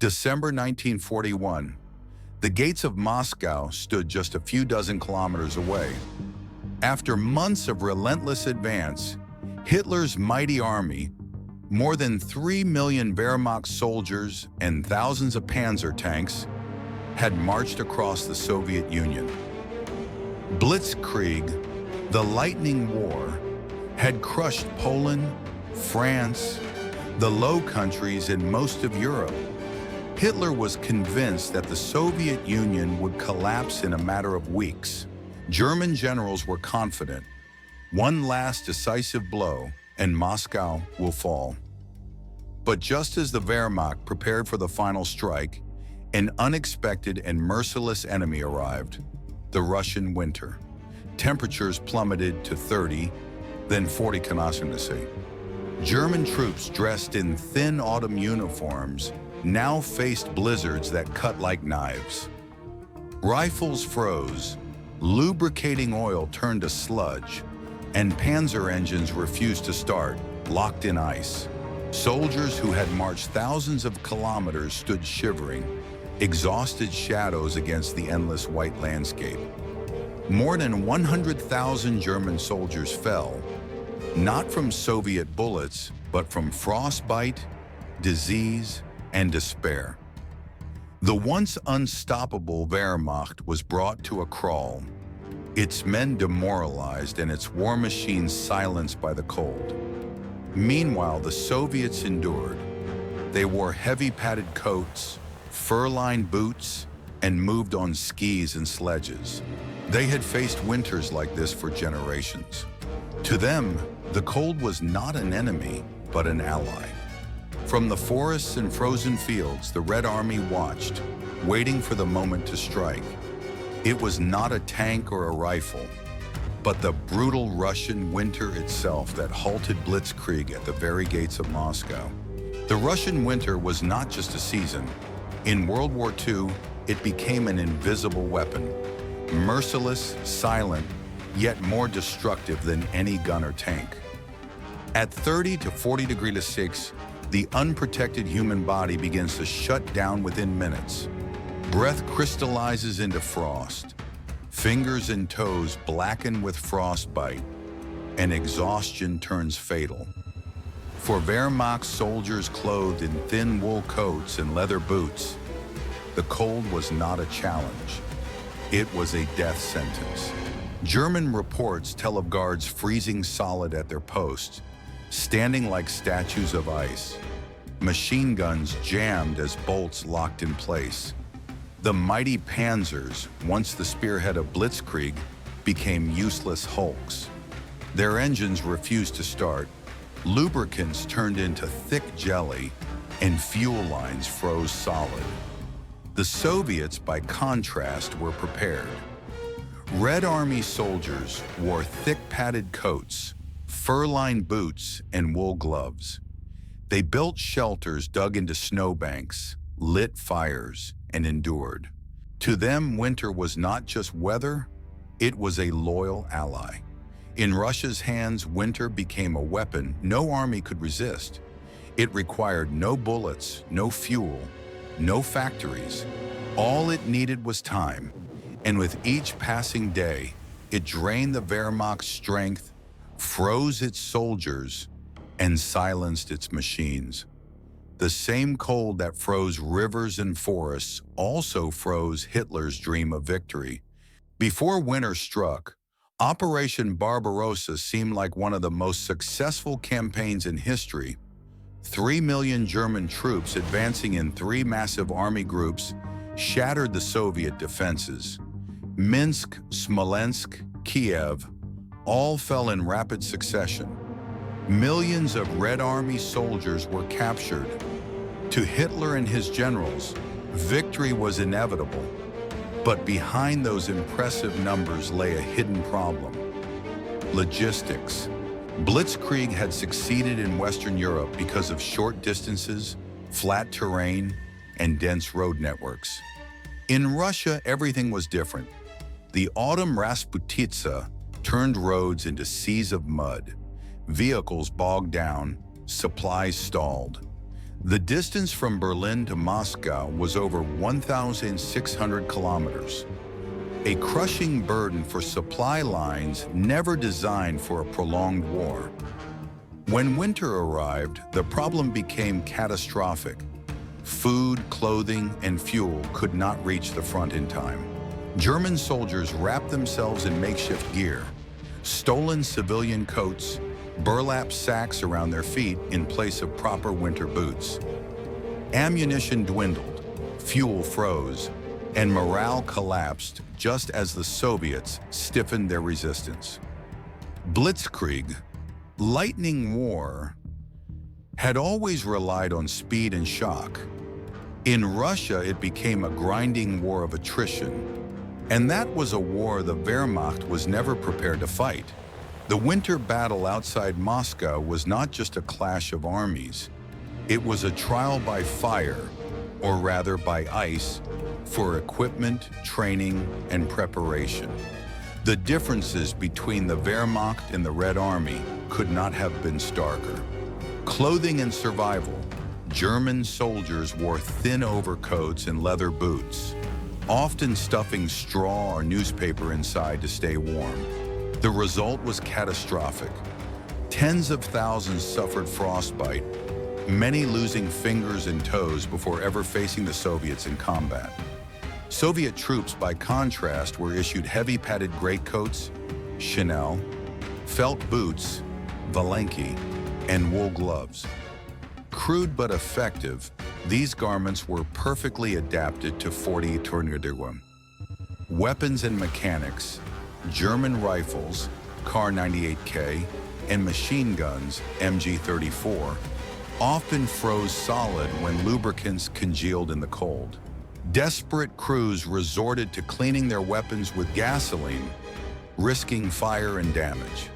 December 1941. The gates of Moscow stood just a few dozen kilometers away. After months of relentless advance, Hitler's mighty army, more than 3 million Wehrmacht soldiers and thousands of panzer tanks, had marched across the Soviet Union. Blitzkrieg, the lightning war, had crushed Poland, France, the Low Countries, and most of Europe. Hitler was convinced that the Soviet Union would collapse in a matter of weeks. German generals were confident. One last decisive blow, and Moscow will fall. But just as the Wehrmacht prepared for the final strike, an unexpected and merciless enemy arrived: the Russian winter. Temperatures plummeted to 30, then 40 Celsius. German troops dressed in thin autumn uniforms now faced blizzards that cut like knives. Rifles froze, lubricating oil turned to sludge, and panzer engines refused to start, locked in ice. Soldiers who had marched thousands of kilometers stood shivering, exhausted shadows against the endless white landscape. More than 100,000 German soldiers fell, not from Soviet bullets, but from frostbite, disease, and despair. The once unstoppable Wehrmacht was brought to a crawl, its men demoralized and its war machines silenced by the cold. Meanwhile, the Soviets endured. They wore heavy padded coats, fur-lined boots, and moved on skis and sledges. They had faced winters like this for generations. To them, the cold was not an enemy, but an ally. From the forests and frozen fields, the Red Army watched, waiting for the moment to strike. It was not a tank or a rifle, but the brutal Russian winter itself that halted Blitzkrieg at the very gates of Moscow. The Russian winter was not just a season. In World War II, it became an invisible weapon, merciless, silent, yet more destructive than any gun or tank. At 30 to 40 degrees Celsius, the unprotected human body begins to shut down within minutes. Breath crystallizes into frost. Fingers and toes blacken with frostbite, and exhaustion turns fatal. For Wehrmacht soldiers clothed in thin wool coats and leather boots, the cold was not a challenge. It was a death sentence. German reports tell of guards freezing solid at their posts, standing like statues of ice. Machine guns jammed as bolts locked in place. The mighty panzers, once the spearhead of Blitzkrieg, became useless hulks. Their engines refused to start, lubricants turned into thick jelly, and fuel lines froze solid. The Soviets, by contrast, were prepared. Red Army soldiers wore thick padded coats, fur-lined boots, and wool gloves. They built shelters dug into snowbanks, lit fires, and endured. To them, winter was not just weather, it was a loyal ally. In Russia's hands, winter became a weapon no army could resist. It required no bullets, no fuel, no factories. All it needed was time. And with each passing day, it drained the Wehrmacht's strength, froze its soldiers, and silenced its machines. The same cold that froze rivers and forests also froze Hitler's dream of victory. Before winter struck, Operation Barbarossa seemed like one of the most successful campaigns in history. 3 million German troops advancing in 3 massive army groups shattered the Soviet defenses. Minsk, Smolensk, Kiev, all fell in rapid succession. Millions of Red Army soldiers were captured. To Hitler and his generals, victory was inevitable. But behind those impressive numbers lay a hidden problem: logistics. Blitzkrieg had succeeded in Western Europe because of short distances, flat terrain, and dense road networks. In Russia, everything was different. The autumn Rasputitsa turned roads into seas of mud. Vehicles bogged down, supplies stalled. The distance from Berlin to Moscow was over 1,600 kilometers, a crushing burden for supply lines never designed for a prolonged war. When winter arrived, the problem became catastrophic. Food, clothing, and fuel could not reach the front in time. German soldiers wrapped themselves in makeshift gear, stolen civilian coats, burlap sacks around their feet in place of proper winter boots. Ammunition dwindled, fuel froze, and morale collapsed just as the Soviets stiffened their resistance. Blitzkrieg, lightning war, had always relied on speed and shock. In Russia, it became a grinding war of attrition, and that was a war the Wehrmacht was never prepared to fight. The winter battle outside Moscow was not just a clash of armies. It was a trial by fire, or rather by ice, for equipment, training, and preparation. The differences between the Wehrmacht and the Red Army could not have been starker. Clothing and survival. German soldiers wore thin overcoats and leather boots, often stuffing straw or newspaper inside to stay warm. The result was catastrophic. Tens of thousands suffered frostbite, many losing fingers and toes before ever facing the Soviets in combat. Soviet troops, by contrast, were issued heavy padded greatcoats, Chanel, felt boots, Valenki, and wool gloves. Crude but effective, these garments were perfectly adapted to 40 tornado. Weapons and mechanics, German rifles, Kar 98K, and machine guns, MG34, often froze solid when lubricants congealed in the cold. Desperate crews resorted to cleaning their weapons with gasoline, risking fire and damage.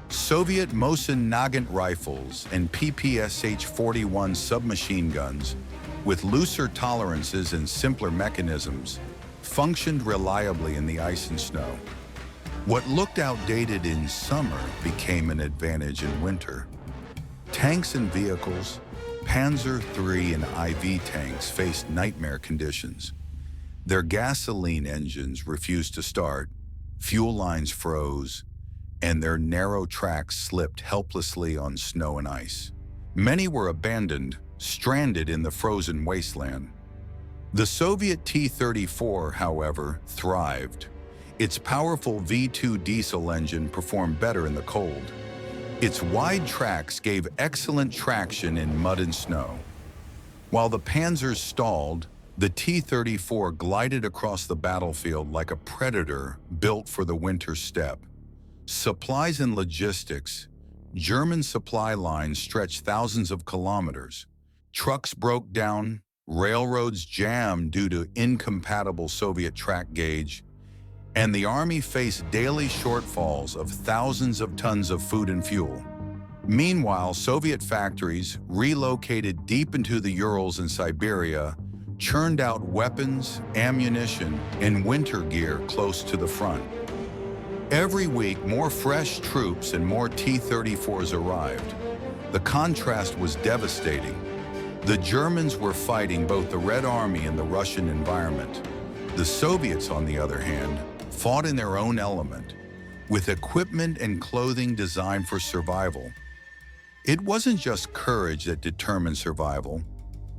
Soviet Mosin Nagant rifles and PPSH-41 submachine guns, with looser tolerances and simpler mechanisms, functioned reliably in the ice and snow. What looked outdated in summer became an advantage in winter. Tanks and vehicles, Panzer III and IV tanks faced nightmare conditions. Their gasoline engines refused to start, fuel lines froze, and their narrow tracks slipped helplessly on snow and ice. Many were abandoned, stranded in the frozen wasteland. The Soviet T-34, however, thrived. Its powerful V2 diesel engine performed better in the cold. Its wide tracks gave excellent traction in mud and snow. While the Panzers stalled, the T-34 glided across the battlefield like a predator built for the winter steppe. Supplies and logistics. German supply lines stretched thousands of kilometers. Trucks broke down, railroads jammed due to incompatible Soviet track gauge, and the army faced daily shortfalls of thousands of tons of food and fuel. Meanwhile, Soviet factories, relocated deep into the Urals and Siberia, churned out weapons, ammunition, and winter gear close to the front. Every week, more fresh troops and more T-34s arrived. The contrast was devastating. The Germans were fighting both the Red Army and the Russian environment. The Soviets, on the other hand, fought in their own element, with equipment and clothing designed for survival. It wasn't just courage that determined survival.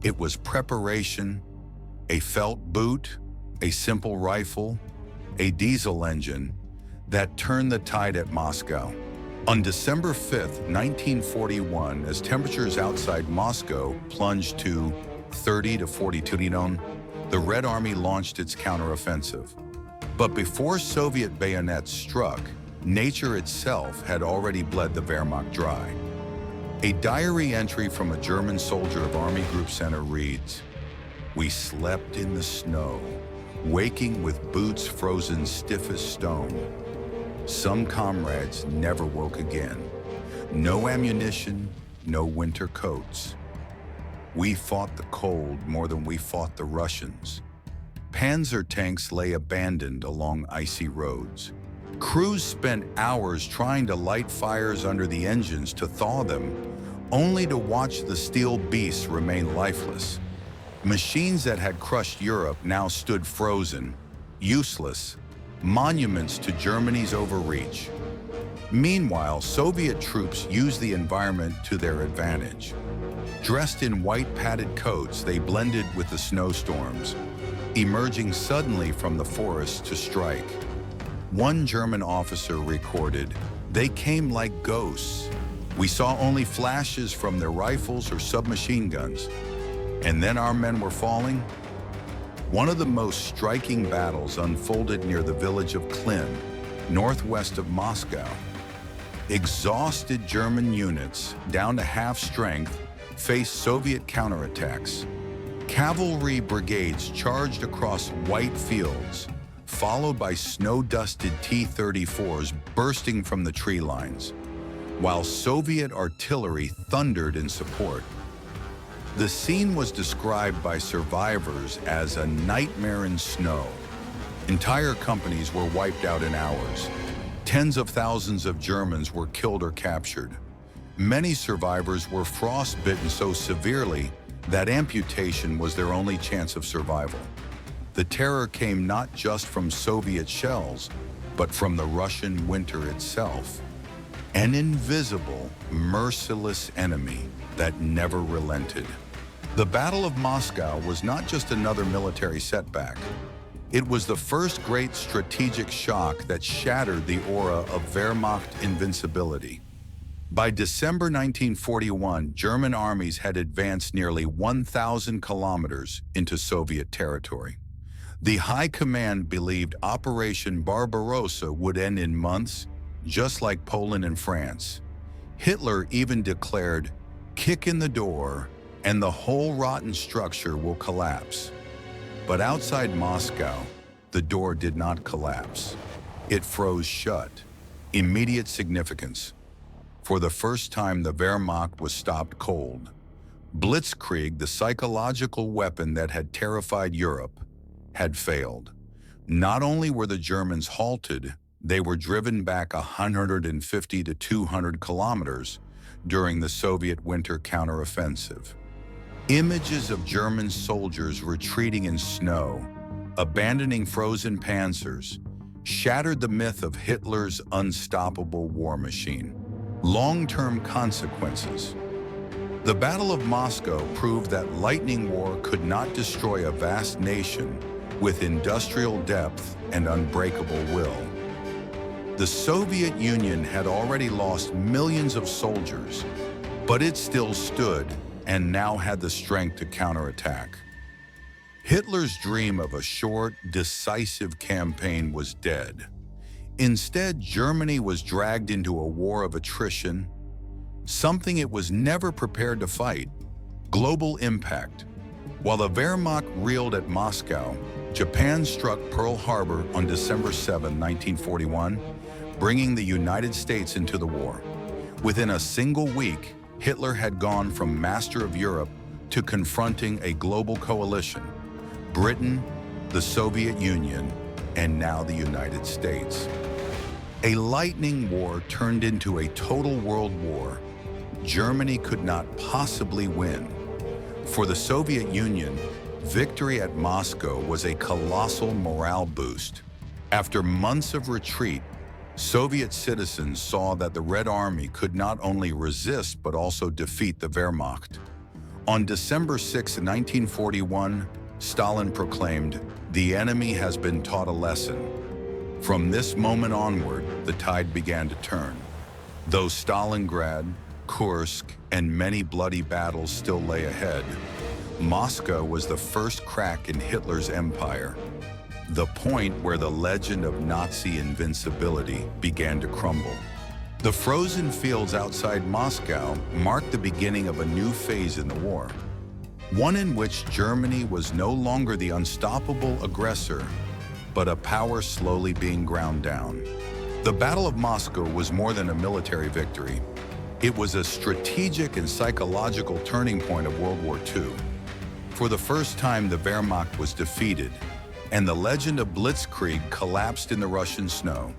It was preparation, a felt boot, a simple rifle, a diesel engine that turned the tide at Moscow. On December 5th, 1941, as temperatures outside Moscow plunged to 30 to 42 degrees, the Red Army launched its counteroffensive. But before Soviet bayonets struck, nature itself had already bled the Wehrmacht dry. A diary entry from a German soldier of Army Group Center reads, "We slept in the snow, waking with boots frozen stiff as stone. Some comrades never woke again. No ammunition, no winter coats. We fought the cold more than we fought the Russians." Panzer tanks lay abandoned along icy roads. Crews spent hours trying to light fires under the engines to thaw them, only to watch the steel beasts remain lifeless. Machines that had crushed Europe now stood frozen, useless, monuments to Germany's overreach. Meanwhile, Soviet troops used the environment to their advantage. Dressed in white padded coats, they blended with the snowstorms, emerging suddenly from the forest to strike. One German officer recorded, "They came like ghosts. We saw only flashes from their rifles or submachine guns. And then our men were falling." One of the most striking battles unfolded near the village of Klin, northwest of Moscow. Exhausted German units, down to half strength, faced Soviet counterattacks. Cavalry brigades charged across white fields, followed by snow-dusted T-34s bursting from the tree lines, while Soviet artillery thundered in support. The scene was described by survivors as a nightmare in snow. Entire companies were wiped out in hours. Tens of thousands of Germans were killed or captured. Many survivors were frostbitten so severely that amputation was their only chance of survival. The terror came not just from Soviet shells, but from the Russian winter itself. An invisible, merciless enemy that never relented. The Battle of Moscow was not just another military setback. It was the first great strategic shock that shattered the aura of Wehrmacht invincibility. By December 1941, German armies had advanced nearly 1,000 kilometers into Soviet territory. The High Command believed Operation Barbarossa would end in months, just like Poland and France. Hitler even declared, "Kick in the door, and the whole rotten structure will collapse." But outside Moscow, the door did not collapse. It froze shut. Immediate significance. For the first time, the Wehrmacht was stopped cold. Blitzkrieg, the psychological weapon that had terrified Europe, had failed. Not only were the Germans halted, they were driven back 150 to 200 kilometers during the Soviet winter counteroffensive. Images of German soldiers retreating in snow, abandoning frozen panzers, shattered the myth of Hitler's unstoppable war machine. Long-term consequences. The Battle of Moscow proved that lightning war could not destroy a vast nation with industrial depth and unbreakable will. The Soviet Union had already lost millions of soldiers, but it still stood and now had the strength to counterattack. Hitler's dream of a short, decisive campaign was dead. Instead, Germany was dragged into a war of attrition, something it was never prepared to fight. Global impact. While the Wehrmacht reeled at Moscow, Japan struck Pearl Harbor on December 7, 1941, bringing the United States into the war. Within a single week, Hitler had gone from master of Europe to confronting a global coalition: Britain, the Soviet Union, and now the United States. A lightning war turned into a total world war. Germany could not possibly win. For the Soviet Union, victory at Moscow was a colossal morale boost. After months of retreat, Soviet citizens saw that the Red Army could not only resist but also defeat the Wehrmacht. On December 6, 1941, Stalin proclaimed, "The enemy has been taught a lesson." From this moment onward, the tide began to turn. Though Stalingrad, Kursk, and many bloody battles still lay ahead, Moscow was the first crack in Hitler's empire, the point where the legend of Nazi invincibility began to crumble. The frozen fields outside Moscow marked the beginning of a new phase in the war, one in which Germany was no longer the unstoppable aggressor, but a power slowly being ground down. The Battle of Moscow was more than a military victory. It was a strategic and psychological turning point of World War II. For the first time, the Wehrmacht was defeated, and the legend of Blitzkrieg collapsed in the Russian snow.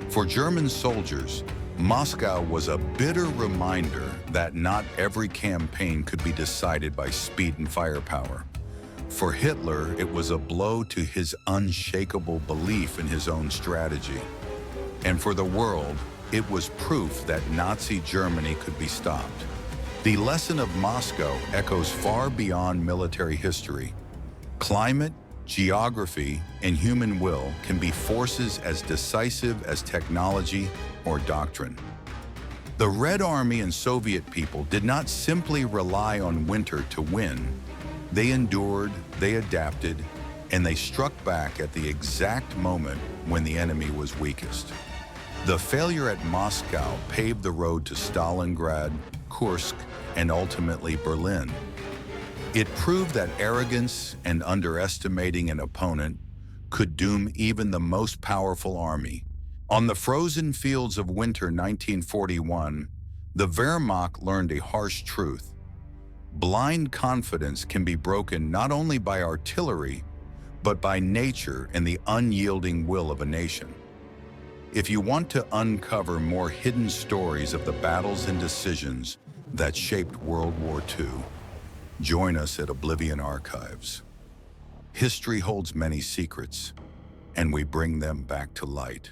For German soldiers, Moscow was a bitter reminder that not every campaign could be decided by speed and firepower. For Hitler, it was a blow to his unshakable belief in his own strategy. And for the world, it was proof that Nazi Germany could be stopped. The lesson of Moscow echoes far beyond military history. Climate, geography, and human will can be forces as decisive as technology or doctrine. The Red Army and Soviet people did not simply rely on winter to win. They endured, they adapted, and they struck back at the exact moment when the enemy was weakest. The failure at Moscow paved the road to Stalingrad, Kursk, and ultimately Berlin. It proved that arrogance and underestimating an opponent could doom even the most powerful army. On the frozen fields of winter 1941, the Wehrmacht learned a harsh truth. Blind confidence can be broken not only by artillery, but by nature and the unyielding will of a nation. If you want to uncover more hidden stories of the battles and decisions that shaped World War II, join us at Oblivion Archives. History holds many secrets, and we bring them back to light.